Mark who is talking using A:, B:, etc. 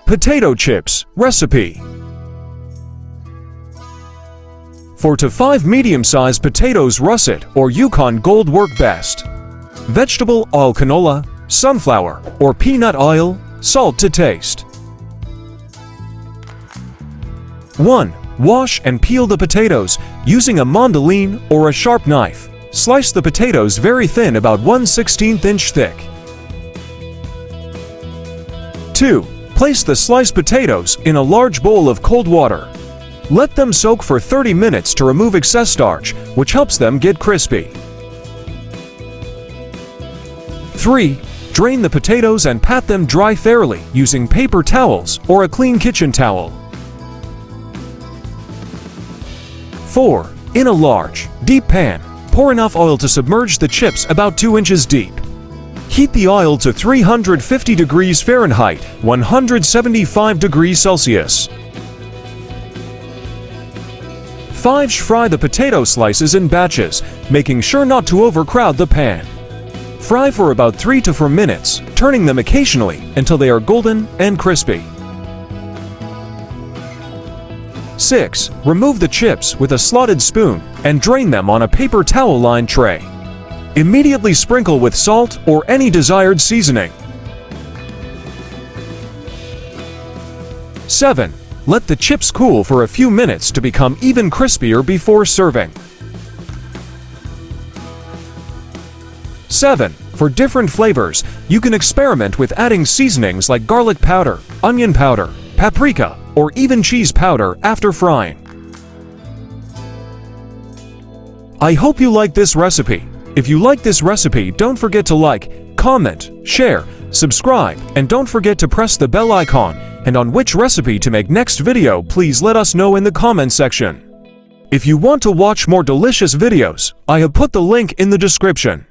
A: Potato chips recipe. 4 to 5 medium-sized potatoes russet or Yukon Gold work best. Vegetable oil canola, sunflower, or peanut oil, salt to taste. 1. Wash and peel the potatoes using a mandoline or a sharp knife. Slice the potatoes very thin, about 1/16 inch thick. 2. Place the sliced potatoes in a large bowl of cold water. Let them soak for 30 minutes to remove excess starch, which helps them get crispy. 3. Drain the potatoes and pat them dry thoroughly using paper towels or a clean kitchen towel. 4. In a large, deep pan, pour enough oil to submerge the chips about 2 inches deep. Heat the oil to 350 degrees Fahrenheit, 175 degrees Celsius. 5. Fry the potato slices in batches, making sure not to overcrowd the pan. Fry for about 3 to 4 minutes, turning them occasionally until they are golden and crispy. 6. Remove the chips with a slotted spoon and drain them on a paper towel-lined tray. Immediately sprinkle with salt or any desired seasoning. 7. Let the chips cool for a few minutes to become even crispier before serving. 7. For different flavors, you can experiment with adding seasonings like garlic powder, onion powder, paprika, or even cheese powder after frying. I hope you like this recipe. If you like this recipe, don't forget to like, comment, share, subscribe, and don't forget to press the bell icon. And on which recipe to make next video, please let us know in the comment section. If you want to watch more delicious videos, I have put the link in the description.